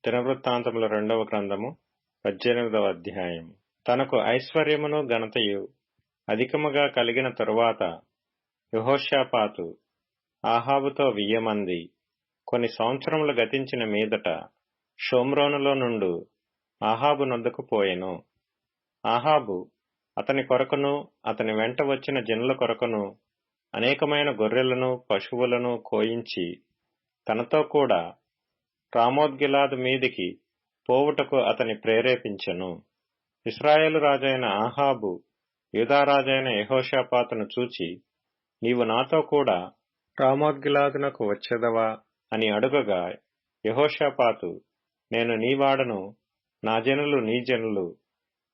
దినవృత్తాంతముల 2వ గ్రంథము 18వ అధ్యాయము. తనకు ఐశ్వర్యమును ఘనతయు అధికముగా కలిగిన తరువాత యెహోషాపాతు ఆహాబుతో వియ్యమంది కొన్ని సంవత్సరములు గతించిన మీదట షోమ్రోనులో నుండు ఆహాబు నొద్దకు పోయెను. ఆహాబు అతని కొరకును అతని వెంట వచ్చిన జనుల కొరకును అనేకమైన గొర్రెలను పశువులను కోయించి తనతో కూడా రామోత్గిలాదు మీదికి పోవుటకు అతని ప్రేరేపించెను. ఇశ్రాయేలు రాజైన ఆహాబు యూదారాజైన యెహోషాపాతును చూచి, నీవు నాతో కూడా రామోత్గిలాదునకు వచ్చెదవా అని అడుగగా, యెహోషాపాతు, నేను నీ వాడను, నా జనులు నీ జనులు,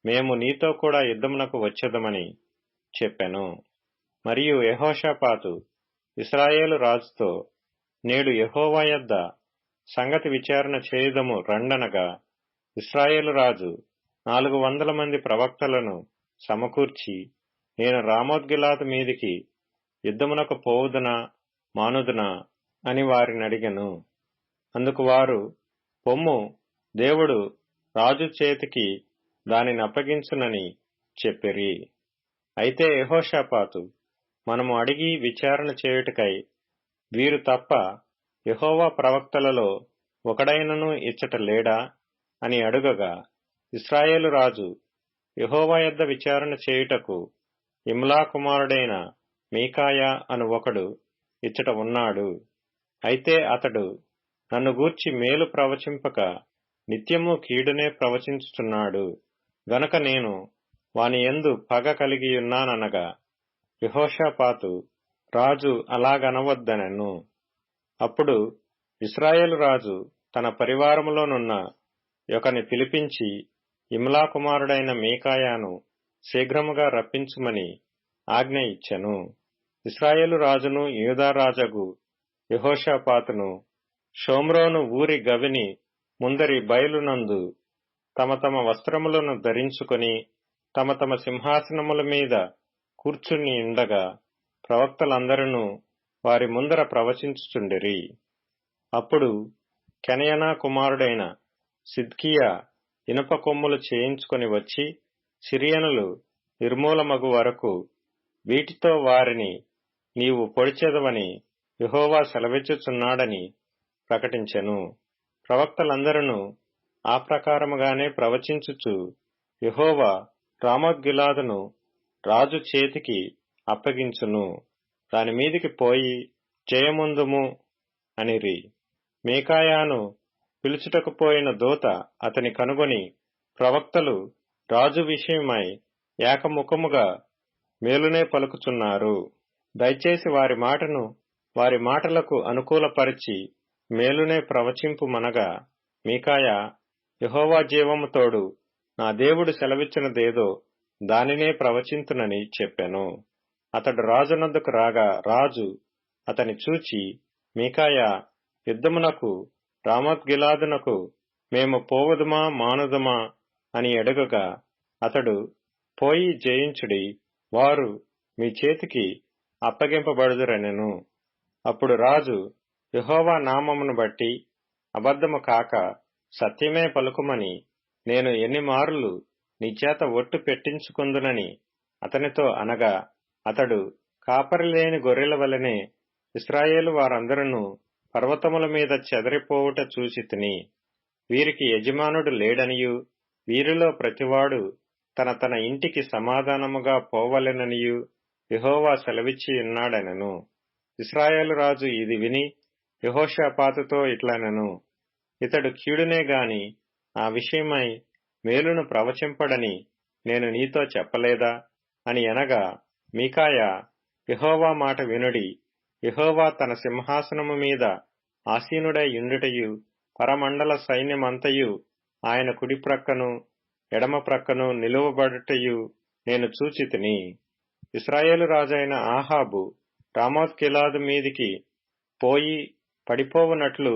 మేము నీతో కూడా యుద్ధమునకు వచ్చెదమని చెప్పెను. మరియు యెహోషాపాతు ఇశ్రాయేలు రాజుతో, నేడు యెహోవా యొద్ద సంగతి విచారణ చేయుదము రండనగా, ఇశ్రాయేలు రాజు 400 మంది ప్రవక్తలను సమకూర్చి, నేను రామోత్గిలాదు మీదికి యుద్ధమునకు పోవుదునా మానుదునా అని వారినడిగెను. అందుకు వారు, పొమ్ము, దేవుడు రాజు చేతికి దానిని అప్పగించునని చెప్పిరి. అయితే యెహోషాపాతు, మనము అడిగి విచారణ చేయుటకై వీరు తప్ప యెహోవా ప్రవక్తలలో ఒకడైనను ఇచ్చట లేడా అని అడుగగా, ఇశ్రాయేలు రాజు, యెహోవా యొద్ద విచారణ చేయుటకు ఇమ్లా కుమారుడైన మీకాయా అను ఒకడు ఇచ్చట ఉన్నాడు. అయితే అతడు నన్ను గూర్చి మేలు ప్రవచింపక నిత్యము కీడునే ప్రవచించుచున్నాడు గనుక నేను వాని యందు పగ కలిగియున్నాననగా, యెహోషాపాతు, రాజు అలాగనవద్దనెను. అప్పుడు ఇశ్రాయేలు రాజు తన పరివారములోనున్న ఒకని పిలిపించి, ఇమ్లా కుమారుడైన మీకాయాను శీఘ్రముగా రప్పించుమని ఆజ్ఞ ఇచ్చెను. ఇశ్రాయేలు రాజును యూదారాజగు యెహోషాపాతును షోమ్రోను ఊరి గవిని ముందరి బయలునందు తమ తమ వస్త్రములను ధరించుకొని తమ తమ సింహాసనముల మీద కూర్చుని ఉండగా ప్రవక్తలందరూ వారి ముందర ప్రవచించుచుండిరి. అప్పుడు కెనయనా కుమారుడైన సిద్కియా ఇనుప కొమ్ములు చేయించుకొని వచ్చి, సిరియనులు నిర్మూలమగు వరకు వీటితో వారిని నీవు పొడిచెదవని యెహోవా సెలవిచ్చుచున్నాడని ప్రకటించెను. ప్రవక్తలందరూ ఆ ప్రకారముగానే ప్రవచించుచు, యెహోవా రామోత్గిలాదును రాజు చేతికి అప్పగించును, దాని మీదికి పోయి జయముందుము అనిరి. మీకాయాను పిలుచుటకు పోయిన దూత అతని కనుగొని, ప్రవక్తలు రాజు విషయమై ఏకముఖముగా మేలునే పలుకుచున్నారు, దయచేసి వారి మాటను వారి మాటలకు అనుకూలపరిచి మేలునే ప్రవచింపుమనగా, మీకాయా, యెహోవా జీవము తోడు నా దేవుడు సెలవిచ్చినదేదో దానినే ప్రవచింతునని చెప్పెను. అతడు రాజునొద్దకు రాగా రాజు అతని చూచి, మీకాయా, యుద్ధమునకు రామోత్గిలాదునకు మేము పోవదుమా మానుదుమా అని అడుగగా, అతడు, పోయి జయించుడి, వారు మీ చేతికి అప్పగింపబడుదురనెను. అప్పుడు రాజు, యెహోవా నామమును బట్టి అబద్ధము కాక సత్యమే పలుకుమని నేను ఎన్ని మారులు నీ చేత ఒట్టు పెట్టించుకుందునని అతనితో అనగా, అతడు, కాపరి లేని గొర్రెల వలెనే ఇశ్రాయేలు వారందరూ పర్వతముల మీద చెదరిపోవుట చూచితిని. వీరికి యజమానుడు లేడనియు వీరిలో ప్రతివాడు తన తన ఇంటికి సమాధానముగా పోవలెననియు యెహోవా సెలవిచ్చి ఉన్నాడనెను. ఇశ్రాయేలు రాజు ఇది విని యెహోషాపాతుతో ఇట్లనెను, ఇతడు కీడునే గాని ఆ విషయమై మేలును ప్రవచింపడని నేను నీతో చెప్పలేదా అని అనగా, మీకాయా, యెహోవా మాట వినుడి, యెహోవా తన సింహాసనము మీద ఆసీనుడై యుండుటయు పరమండల సైన్యమంతయు ఆయన కుడి ప్రక్కను ఎడమ ప్రక్కను నిలువబడుటయు నేను చూచితిని. ఇశ్రాయేలు రాజైన ఆహాబు రామోత్గిలాదు మీదికి పోయి పడిపోవునట్లు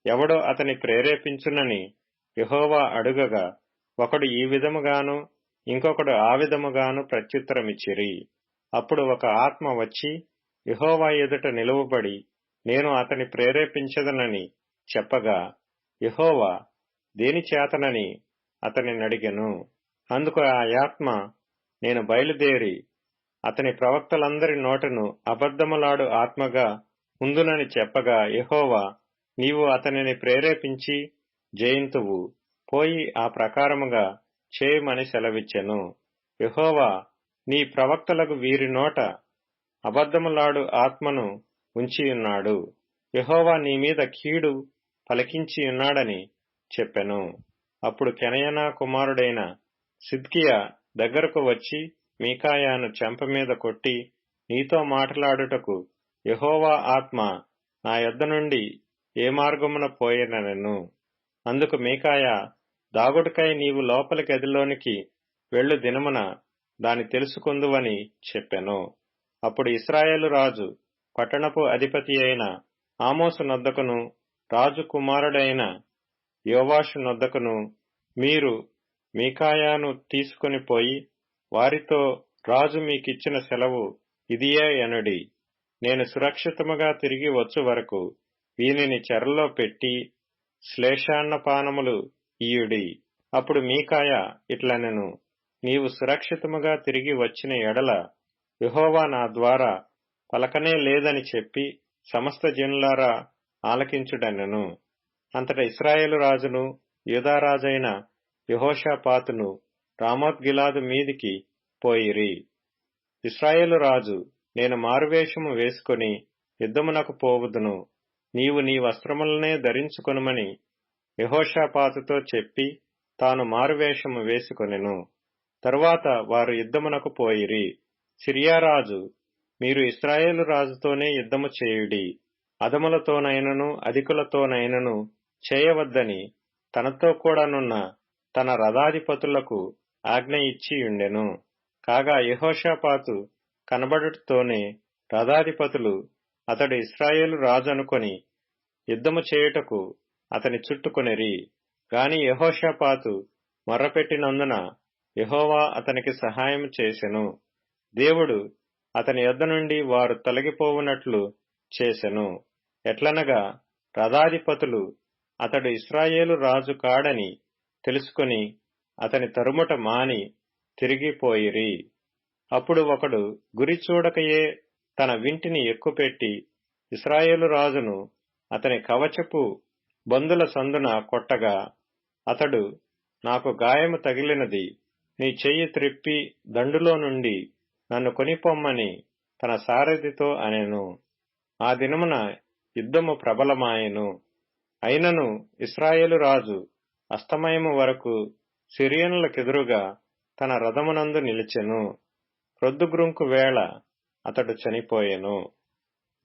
ఎవడో అతని ప్రేరేపించునని యెహోవా అడుగగా, ఒకడు ఈ విధముగాను ఇంకొకడు ఆ విధముగాను ప్రత్యుత్తరమిచ్చిరి. అప్పుడు ఒక ఆత్మ వచ్చి యెహోవా ఎదుట నిలువబడి, నేను అతని ప్రేరేపించదనని చెప్పగా, యెహోవా దేని చేతనని అతని నడిగెను. అందుకు ఆ ఆత్మ, నేను బయలుదేరి అతని ప్రవక్తలందరి నోటను అబద్ధములాడు ఆత్మగా ఉందునని చెప్పగా, యెహోవా, నీవు అతనిని ప్రేరేపించి జయింతువు, పోయి ఆ ప్రకారముగా చేయమని సెలవిచ్చెను. యెహోవా నీ ప్రవక్తలకు వీరి నోట అబద్ధములాడు ఆత్మను ఉంచియున్నాడు. యెహోవా నీ మీద కీడు పలికించియున్నాడని చెప్పెను. అప్పుడు కెనయనా కుమారుడైన సిద్కియా దగ్గరకు వచ్చి మీకాయాను చెంప మీద కొట్టి, నీతో మాట్లాడుటకు యెహోవా ఆత్మ నా యొద్ద నుండి ఏ మార్గమున పోయెననెను. అందుకు మీకాయా, దాగుడుకై నీవు లోపలి గదిలోనికి వెళ్ళు దినమున దాని తెలుసుకుందువని చెప్పెను. అప్పుడు ఇశ్రాయేలు రాజు పట్టణపు అధిపతి అయిన ఆమోసు నొద్దకును రాజు కుమారుడైన యోవాషు నొద్దకును, మీరు మీకాయాను తీసుకొని పోయి వారితో, రాజు మీకిచ్చిన సెలవు ఇదియే అనుడి. నేను సురక్షితముగా తిరిగి వచ్చు వరకు వీనిని చెరలో పెట్టి శ్లేషాన్నపానములు ఇయ్యుడి. అప్పుడు మీకాయా ఇట్లనెను, నీవు సురక్షితముగా తిరిగి వచ్చిన ఎడల యెహోవా నా ద్వారా పలకనే లేదని చెప్పి సమస్త జనులారా ఆలకించుడనెను. అంతటా ఇశ్రాయేలు రాజును యూదారాజైన యెహోషాపాతును రామోత్గిలాదు మీదికి పోయిరి. ఇశ్రాయేలు రాజు, నేను మారువేషము వేసుకొని యుద్ధమునకు పోవుదును, నీవు నీ వస్త్రములనే ధరించుకొనుమని యెహోషాపాతుతో చెప్పి తాను మారువేషము వేసుకొనెను. తరువాత వారు యుద్ధమునకు పోయిరి. సిరియారాజు, మీరు ఇశ్రాయేలు రాజుతోనే యుద్ధము చేయుడి, అదములతోనైనను అధికులతోనైనను చేయవద్దని తనతో కూడానున్న తన రథాధిపతులకు ఆజ్ఞ ఇచ్చియుండెను. కాగా యెహోషాపాతు కనబడుటతోనే రథాధిపతులు అతడు ఇశ్రాయేలు రాజు అనుకొని యుద్ధము చేయుటకు అతని చుట్టుకొనిరి. గాని యెహోషాపాతు మొర్రపెట్టినందున యెహోవా అతనికి సహాయం చేసెను. దేవుడు అతని యొద్ద నుండి వారు తొలగిపోవునట్లు చేసెను. ఎట్లనగా రథాధిపతులు అతడు ఇశ్రాయేలు రాజు కాడని తెలుసుకొని అతని తరుముట మాని తిరిగిపోయిరి. అప్పుడు ఒకడు గురి చూడకయే తన వింటిని ఎక్కుపెట్టి ఇశ్రాయేలు రాజును అతని కవచపు బందుల సందున కొట్టగా, అతడు, నాకు గాయము తగిలినది, నీ చెయ్యి త్రిప్పి దండులో నుండి నన్ను కొనిపొమ్మని తన సారథితో అనెను. ఆ దినమున యుద్ధము ప్రబలమాయెను. అయినను ఇశ్రాయేలు రాజు అస్తమయము వరకు సిరియనులకెదురుగా తన రథమునందు నిలిచెను. ప్రొద్దుగ్రుంకు వేళ అతడు చనిపోయెను.